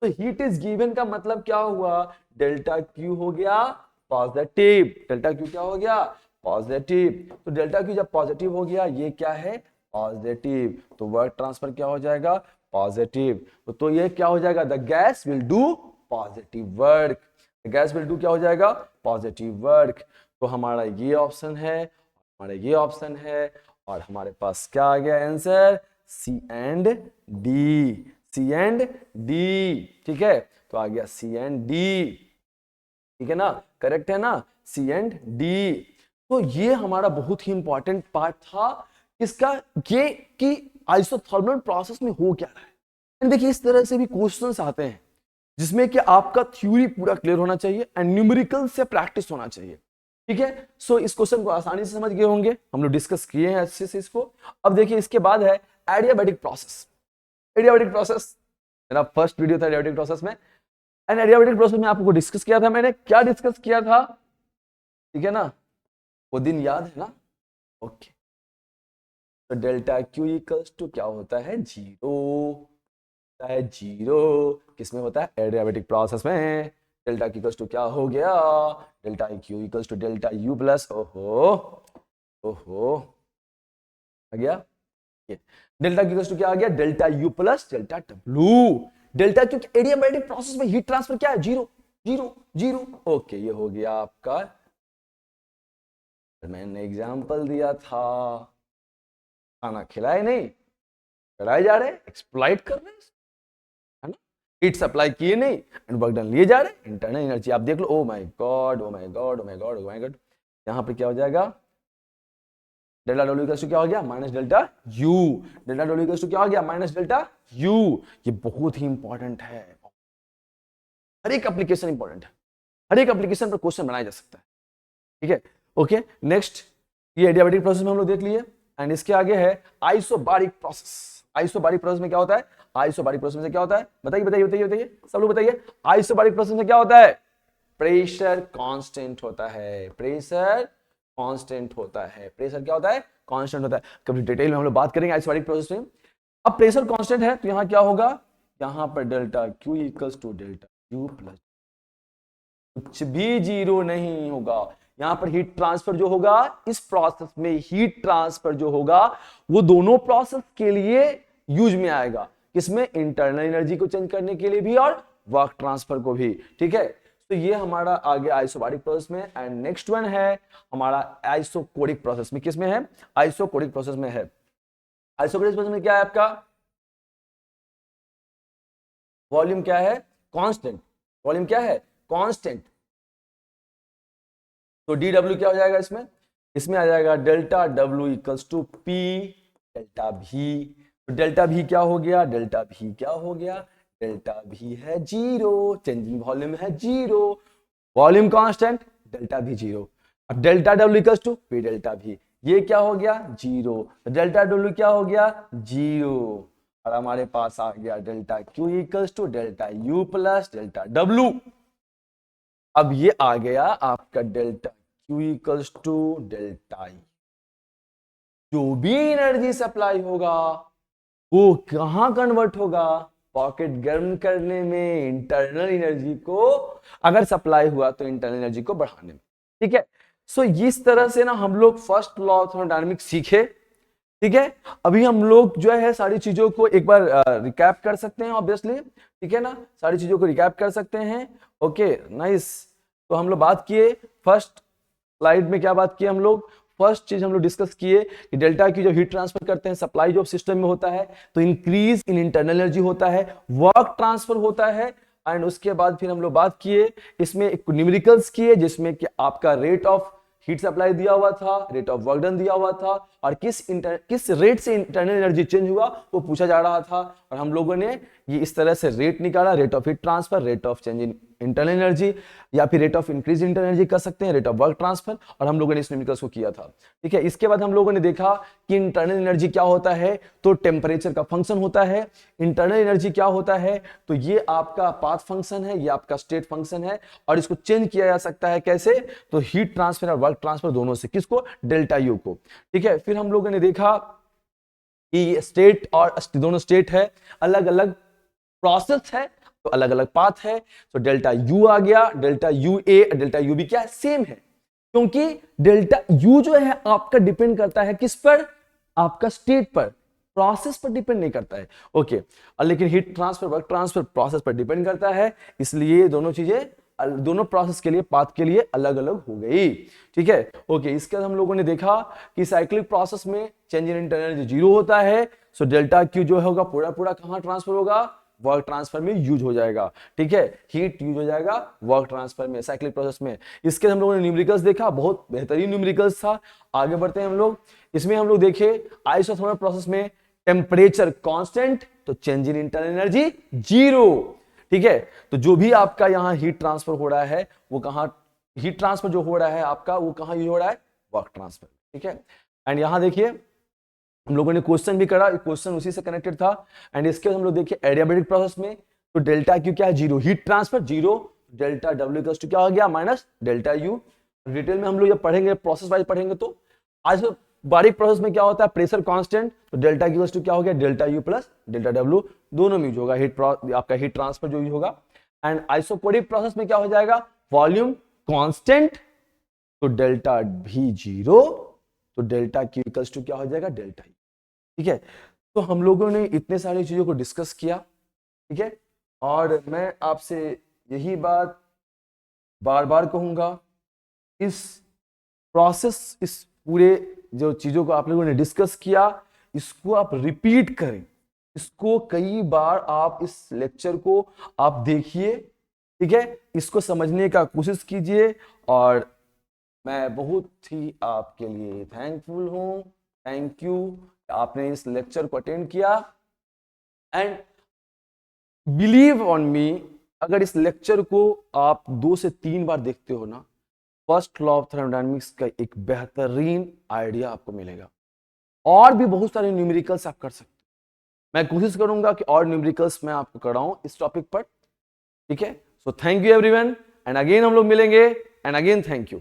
तो हीट इज गिवन का मतलब क्या हुआ, डेल्टा क्यू हो गया पॉजिटिव, डेल्टा क्यू क्या हो गया पॉजिटिव, तो डेल्टा क्यू जब पॉजिटिव हो गया ये क्या है पॉजिटिव, तो वर्क ट्रांसफर क्या हो जाएगा पॉजिटिव, तो ये क्या हो जाएगा the gas will do positive work, gas will do क्या हो जाएगा पॉजिटिव वर्क। तो हमारा ये ऑप्शन है, हमारा ये ऑप्शन है, और हमारे पास क्या आ गया answer C and D, C and D. ठीक है, तो आ गया सी एंड डी, ठीक है ना, करेक्ट है ना, सी एंड डी। तो ये हमारा बहुत ही इंपॉर्टेंट पार्ट था इसका, ये कि आइसोथर्मल प्रोसेस में हो क्या रहा है। देखिए इस तरह से भी क्वेश्चंस आते हैं जिसमें कि आपका थ्योरी पूरा क्लियर होना चाहिए एंड न्यूमेरिकल से प्रैक्टिस होना चाहिए। ठीक है, सो इस क्वेश्चन को आसानी से समझ गए होंगे, हम लोग डिस्कस किए हैं अच्छे से इसको। अब देखिए इसके बाद है एडियाबैटिक प्रोसेस, एडियाबैटिक प्रोसेस मेरा फर्स्ट वीडियो था एडियाबेटिक प्रोसेस में। एंड एडियाबेटिक प्रोसेस में आपको डिस्कस किया था मैंने, क्या डिस्कस किया था, ठीक है ना, वो दिन याद है ना? ओके, तो डेल्टा क्यू इक्वल्स टू क्या होता है, जीरो, होता है जीरो। किसमें होता है, एडियाबेटिक प्रोसेस में। डेल्टा क्यू इक्वल्स टू क्या हो गया, delta Q equals to delta U plus, ओहो ओहो, आ गया ये डेल्टा क्यू इक्वल्स टू क्या आ गया, delta U plus delta W. Delta Q adiabatic process में हीट ट्रांसफर क्या है, जीरो जीरो जीरो। ओके, ये हो गया आपका, मैंने एग्जांपल दिया था, खाना खिलाए नहीं, खिलाए जा रहे, एक्सप्लॉइट कर रहे है ना, हीट सप्लाई किए नहीं एंड वर्क डन लिए जा रहे, इंटरनल एनर्जी आप देख लो। Oh my god oh my god oh my god oh my god, यहां पे क्या हो जाएगा, डेल्टा डब्ल्यू इक्वल्स टू क्या हो गया, minus delta U. Delta W equals to क्या हो गया, माइनस डेल्टा यू। ये बहुत ही इंपॉर्टेंट है, हर एक एप्लीकेशन इंपॉर्टेंट है, हर एक एप्लीकेशन पर क्वेश्चन बनाया जा सकता है, ठीक है। ओके, नेक्स्ट, ये एडियाबेटिक प्रोसेस में हम लोग देख लिए। एंड इसके आगे है आइसोबारिक प्रोसेस। आइसोबारिक प्रोसेस में क्या होता है, आइसोबारिक प्रोसेस में क्या होता है, बताइए बताइए बताइए बताइए, सब लोग बताइए। आइसोबारिक प्रोसेस में क्या होता है, प्रेशर कांस्टेंट होता है, प्रेशर कांस्टेंट होता है, प्रेशर क्या होता है, कांस्टेंट होता है। कभी डिटेल में हम लोग बात करेंगे आइसोबारिक प्रोसेस में। अब प्रेशर कांस्टेंट है तो यहां क्या होगा, यहां पर delta Q equals to delta U plus, कुछ भी जीरो नहीं होगा। यहां पर हीट ट्रांसफर जो होगा इस प्रोसेस में, हीट ट्रांसफर जो होगा वो दोनों प्रोसेस के लिए यूज में आएगा, किसमें, इंटरनल एनर्जी को चेंज करने के लिए भी और वर्क ट्रांसफर को भी, ठीक है। तो ये हमारा आगे आइसोबारिक प्रोसेस में। एंड नेक्स्ट वन है हमारा आइसोकोरिक प्रोसेस में, किसमें है, आइसोकोरिक प्रोसेस में है। आइसोकोरिक प्रोसेस में क्या है आपका, वॉल्यूम क्या है, कांस्टेंट, वॉल्यूम क्या है, कांस्टेंट। तो डी डब्ल्यू क्या हो जाएगा इसमें, इसमें आ जाएगा delta W equals to P delta V. तो डेल्टा भी क्या हो गया, डेल्टा भी क्या हो गया, डेल्टा भी है जीरो, चेंज इन वॉल्यूम है zero, volume constant, delta V zero. अब delta W equals to P delta V, ये क्या हो गया, जीरो। डेल्टा डब्ल्यू क्या हो गया, जीरो। और हमारे पास आ गया delta Q equals to delta U plus delta W. अब ये आ गया आपका delta Q equals to delta U, जो भी एनर्जी सप्लाई होगा वो कहां कन्वर्ट होगा, पॉकेट गर्म करने में, इंटरनल एनर्जी को अगर सप्लाई हुआ तो इंटरनल एनर्जी को बढ़ाने में, ठीक है। सो इस तरह से ना हम लोग फर्स्ट लॉ ऑफ थर्मोडायनामिक्स सीखे, ठीक है। अभी हम लोग जो है सारी चीजों को एक बार रिकैप कर सकते हैं ऑब्वियसली, ठीक है ना, सारी चीजों को रिकैप कर सकते हैं। ओके नाइस, तो हम लोग बात किए फर्स्ट स्लाइड में, क्या बात की हम लोग, फर्स्ट चीज हम लोग डिस्कस किए कि डेल्टा की जो हीट ट्रांसफर करते हैं सप्लाई जो सिस्टम में होता है तो इंक्रीज इन इंटरनल एनर्जी होता है, वर्क ट्रांसफर होता है। एंड उसके बाद फिर हम लोग बात किए इसमें एक न्यूमेरिकल्स किए जिसमें कि आपका रेट ऑफ हीट सप्लाई दिया हुआ था, रेट ऑफ वर्क डन दिया हुआ था और किस रेट से इंटरनल एनर्जी चेंज हुआ वो पूछा जा रहा था। और हम लोगों ने ये इस तरह से रेट निकाला, rate of heat transfer, rate of change in internal energy, या फिर rate of increase internal energy कर सकते हैं, रेट ऑफ वर्क ट्रांसफर, और हम लोगों ने इस न्यूमेरिकल्स को किया था, ठीक है। इसके बाद हम लोगों ने देखा कि इंटरनल एनर्जी क्या होता है, तो टेम्परेचर का फंक्शन होता है। इंटरनल एनर्जी क्या होता है, तो ये आपका पाथ फंक्शन है, ये आपका स्टेट फंक्शन है, और इसको चेंज किया जा सकता है कैसे, तो हीट ट्रांसफर और वर्क ट्रांसफर दोनों से, किसको, डेल्टा यू को, ठीक है। फिर हम लोगों ने देखा कि स्टेट और दोनों स्टेट है, अलग अलग प्रोसेस है तो अलग अलग पाथ है। तो डेल्टा यू आ गया, delta U A, delta U B क्या है, सेम है, क्योंकि डेल्टा यू जो है आपका डिपेंड करता है किस पर, आपका स्टेट पर, प्रोसेस पर डिपेंड नहीं करता है, ओके। और लेकिन heat transfer work transfer process पर डिपेंड करता है, इसलिए दोनों चीजें दोनों प्रोसेस के लिए, पाथ के लिए अलग अलग हो गई, ठीक है। ओके, इसके बाद हम लोगों ने देखा कि साइक्लिक प्रोसेस में change in internal energy zero होता है, सो डेल्टा क्यू जो होगा पूरा पूरा कहां ट्रांसफर होगा, वर्क ट्रांसफर में यूज हो जाएगा, ठीक है, हीट यूज हो जाएगा वर्क ट्रांसफर में, साइक्लिक प्रोसेस में। इसके हम लोगों ने न्यूमेरिकल्स देखा, बहुत बेहतरीन न्यूमेरिकल्स था। आगे बढ़ते हैं हम लोग, इसमें हम लोग देखे आइसोथर्मल प्रोसेस में टेम्परेचर कांस्टेंट तो change in internal energy zero, ठीक है। तो जो भी आपका यहां हीट ट्रांसफर हो रहा है वो कहां, हीट ट्रांसफर जो हो रहा है आपका वो कहां यूज हो रहा है, वर्क ट्रांसफर, ठीक है। एंड यहां देखिए हम लोगों ने क्वेश्चन भी करा, क्वेश्चन उसी से कनेक्टेड था। एंड इसके हम लोग देखिए एडियाबेटिक प्रोसेस में तो डेल्टा क्यू क्या है, zero, heat transfer zero, delta W equals to क्या हो गया, माइनस डेल्टा यू। डिटेल में हम लोग जब पढ़ेंगे, प्रोसेस वाइज पढ़ेंगे, तो आज बारीक प्रोसेस में क्या होता है, प्रेशर कांस्टेंट, तो डेल्टा इक्वल्स टू क्या हो गया, delta U plus delta W, दोनों में यूज होगा, आपका हीट ट्रांसफर जो यूज होगा। एंड आइसोपोरिक प्रोसेस में क्या हो जाएगा, वॉल्यूम कांस्टेंट, तो डेल्टा भी जीरो, तो डेल्टा क्यू इक्वल्स टू क्या हो जाएगा, डेल्टा यू। ठीक है, तो हम लोगों ने इतने सारी चीजों को डिस्कस किया। ठीक है, और मैं आपसे यही बात बार बार कहूंगा, इस प्रोसेस, इस पूरे जो चीजों को आप लोगों ने डिस्कस किया, इसको आप रिपीट करें, इसको कई बार आप इस लेक्चर को आप देखिए। ठीक है, इसको समझने का कोशिश कीजिए, और मैं बहुत ही आपके लिए थैंकफुल हूं। थैंक यू, आपने इस लेक्चर को अटेंड किया। एंड बिलीव ऑन मी, अगर इस लेक्चर को आप 2 से 3 बार देखते हो ना, फर्स्ट लॉ ऑफ थर्मोडायनामिक्स का एक बेहतरीन आइडिया आपको मिलेगा। और भी बहुत सारे न्यूमेरिकल्स आप कर सकते हो, मैं कोशिश करूंगा कि और न्यूमेरिकल्स मैं आपको कराऊं इस टॉपिक पर। ठीक है, so thank you everyone, and again हम लोग मिलेंगे, एंड अगेन थैंक यू।